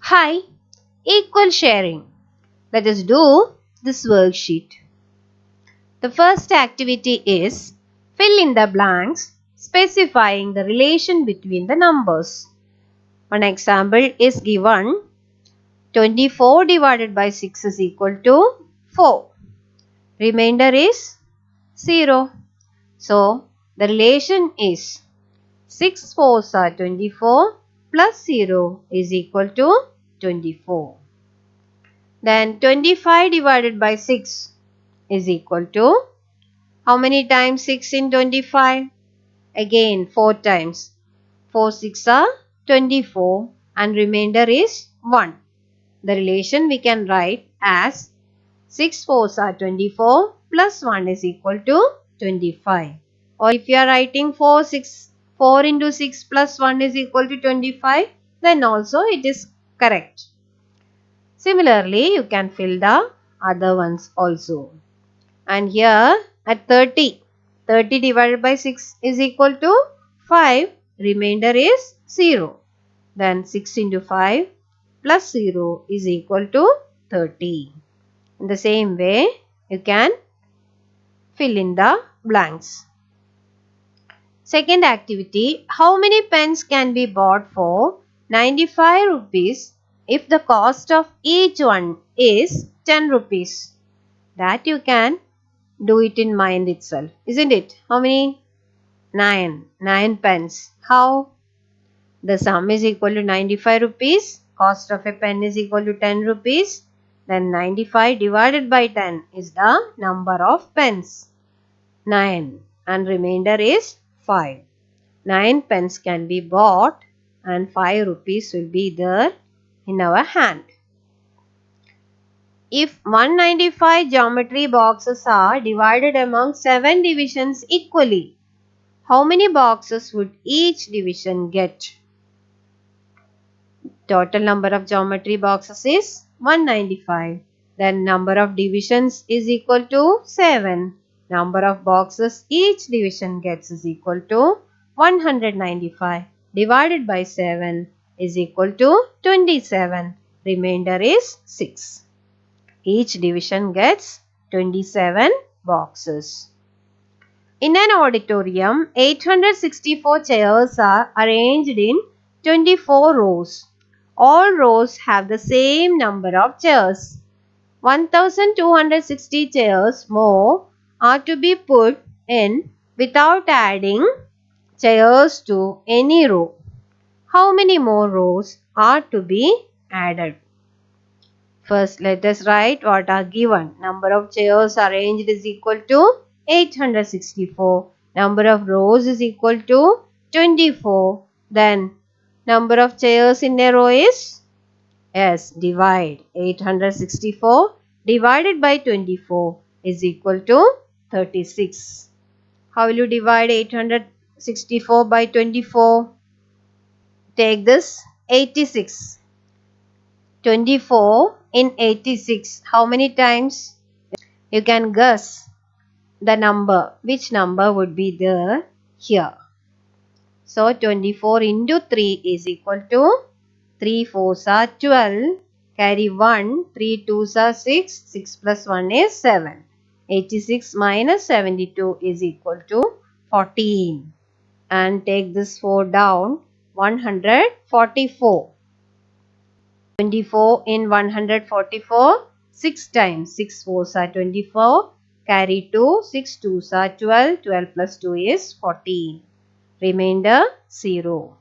Hi, equal sharing. Let us do this worksheet. The first activity is fill in the blanks specifying the relation between the numbers. One example is given 24 divided by 6 is equal to 4. Remainder is 0. So, the relation is 6 fours are 24 plus 0 is equal to 24. Then 25 divided by 6 is equal to how many times 6 in 25? Again 4 times. 4 6 are 24 and remainder is 1. The relation we can write as 6 fours are 24 plus 1 is equal to 25. Or if you are writing 4 into 6 plus 1 is equal to 25, then also it is correct. Similarly, you can fill the other ones also. And here at 30 divided by 6 is equal to 5. Remainder is 0. Then 6 into 5 plus 0 is equal to 30. In the same way, you can fill in the blanks. Second activity, how many pens can be bought for 95 rupees if the cost of each one is 10 rupees? That you can do it in mind itself, isn't it? How many? 9 pens. How? The sum is equal to 95 rupees. Cost of a pen is equal to 10 rupees. Then 95 divided by 10 is the number of pens. 9 and remainder is 5. 9 pens can be bought and 5 rupees will be there in our hand. If 195 geometry boxes are divided among 7 divisions equally, how many boxes would each division get? Total number of geometry boxes is 195. Then number of divisions is equal to 7. Number of boxes each division gets is equal to 195 divided by 7 is equal to 27. Remainder is 6. Each division gets 27 boxes. In an auditorium, 864 chairs are arranged in 24 rows. All rows have the same number of chairs. 1260 chairs more are to be put in without adding chairs to any row. How many more rows are to be added? First, let us write what are given. Number of chairs arranged is equal to 864. Number of rows is equal to 24. Then, number of chairs in a row is? Yes, divide. 864 divided by 24 is equal to 36. How will you divide 864 by 24? Take this 86. 24 in 86. How many times? You can guess the number. Which number would be there here? So 24 into 3 is equal to 3 4s are 12. Carry 1. 3 2s are 6. 6 plus 1 is 7. 86 minus 72 is equal to 14. And take this 4 down. 144. 24 in 144, 6 times. 6 4s are 24. Carry 2, 6 2s are 12. 12 plus 2 is 14. Remainder 0.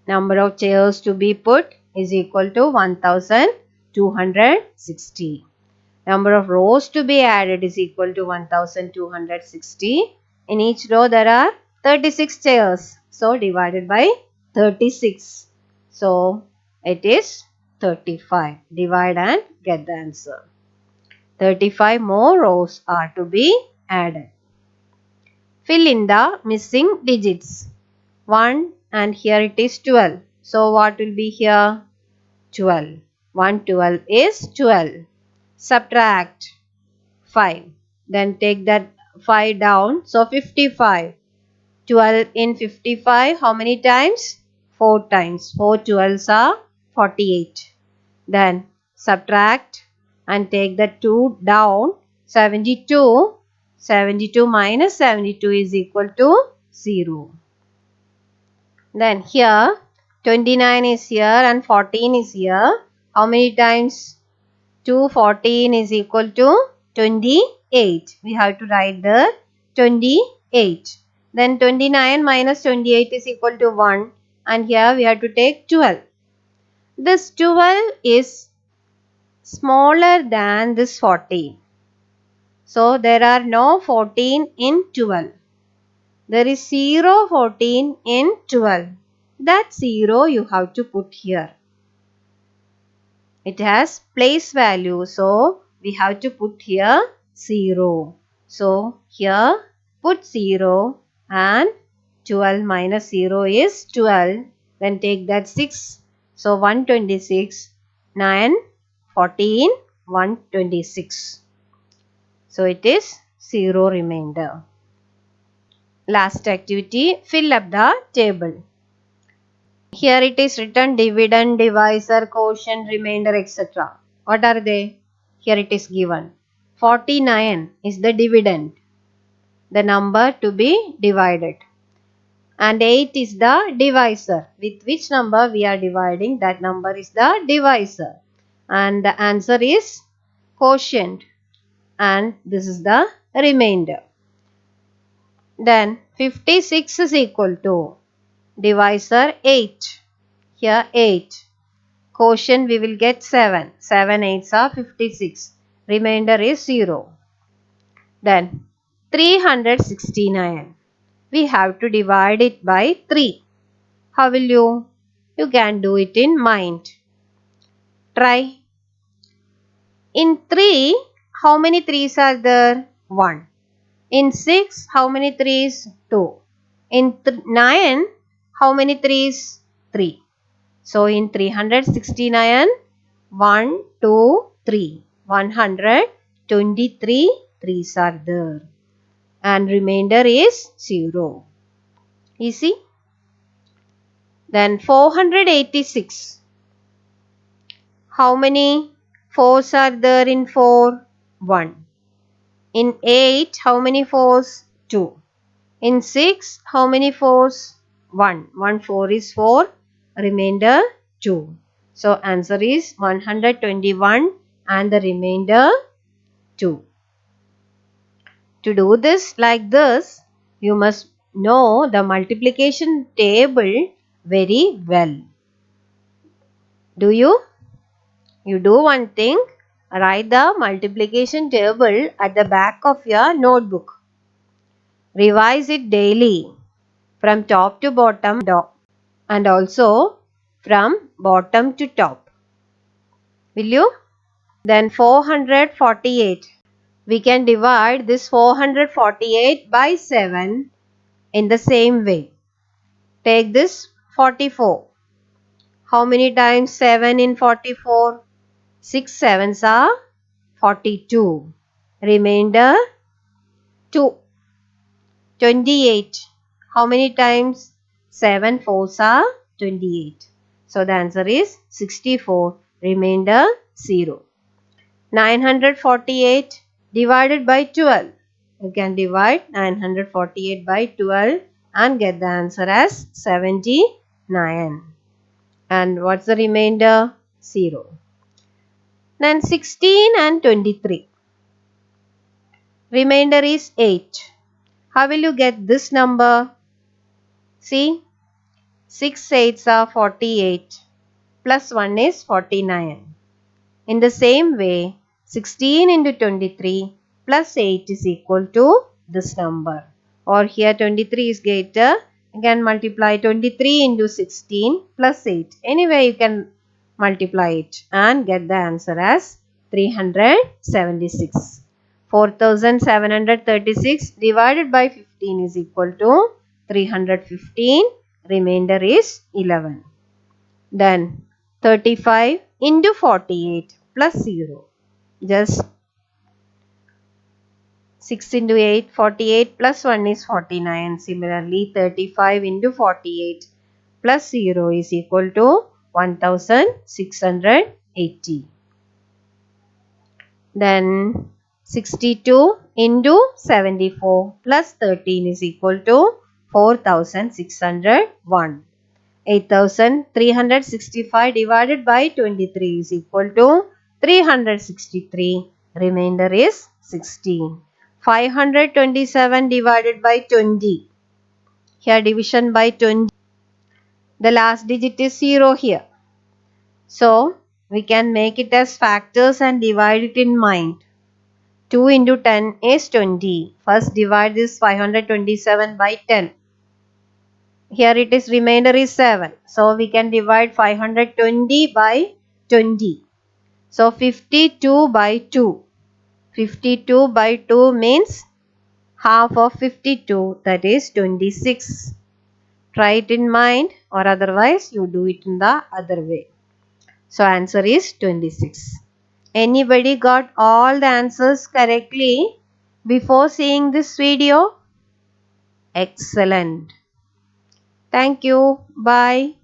Number of chairs to be put is equal to 1260. Number of rows to be added is equal to 1260. In each row there are 36 chairs. So divided by 36. So it is 35. Divide and get the answer. 35 more rows are to be added. Fill in the missing digits. 1 and here it is 12. So what will be here? 12. 112 is 12. Subtract 5. Then take that 5 down. So 55. 12 in 55. How many times? 4 times. 4 12s are 48. Then subtract and take the 2 down. 72. 72 minus 72 is equal to 0. Then here 29 is here and 14 is here. How many times 2 14 is equal to 28. We have to write the 28. Then 29 minus 28 is equal to 1. And here we have to take 12. This 12 is smaller than this 14. So there are no 14 in 12. There is 0 14 in 12. That 0 you have to put here. It has place value. So we have to put here 0. So here put 0 and 12 minus 0 is 12. Then take that 6. So 126, 9, 14, 126. So it is 0 remainder. Last activity, fill up the table. Here it is written dividend, divisor, quotient, remainder, etc. What are they? Here it is given. 49 is the dividend, the number to be divided. And 8 is the divisor. With which number we are dividing, that number is the divisor. And the answer is quotient. And this is the remainder. Then 56 is equal to divisor 8. Here 8. Quotient we will get 7. 7 8s are 56. Remainder is 0. Then 369. We have to divide it by 3. How will you? You can do it in mind. Try. In 3, how many 3s are there? 1. In 6, how many 3s? 2. In 9, how many 3s? 3. So in 369, 1, 2, 3. 123 3s are there. And remainder is 0. Easy. Then 486. How many 4s are there in 4? 1. In 8, how many 4s? 2. In 6, how many 4s? 1. 1 4 is 4. Remainder 2. So answer is 121 and the remainder 2. To do this like this, you must know the multiplication table very well. Do you? You do one thing. Write the multiplication table at the back of your notebook. Revise it daily from top to bottom and also from bottom to top. Will you? Then 448. We can divide this 448 by 7 in the same way. Take this 44. How many times 7 in 44? 6 7s are 42. Remainder 2. 28. How many times? 7 4s are 28. So the answer is 64. Remainder 0. 948 divided by 12. You can divide 948 by 12 and get the answer as 79. And what's the remainder? 0. Then 16 and 23. Remainder is 8. How will you get this number? See, 6 8s are 48 plus 1 is 49. In the same way, 16 into 23 plus 8 is equal to this number. Or here 23 is greater. You can multiply 23 into 16 plus 8. Anyway, you can multiply it and get the answer as 376. 4736 divided by 15 is equal to 315. Remainder is 11. Then 35 into 48 plus 0. Just 6 into 8, 48 plus 1 is 49. Similarly, 35 into 48 plus 0 is equal to 1680. Then 62 into 74 plus 13 is equal to 4601. 8365 divided by 23 is equal to 363. Remainder is 16. 527 divided by 20. Here division by 20. The last digit is 0 here. So we can make it as factors and divide it in mind. 2 into 10 is 20. First divide this 527 by 10. Here it is remainder is 7. So we can divide 520 by 20. So 52 by 2. 52 by 2 means half of 52, that is 26. Try it in mind, or otherwise you do it in the other way. So answer is 26. Anybody got all the answers correctly before seeing this video? Excellent. Thank you. Bye.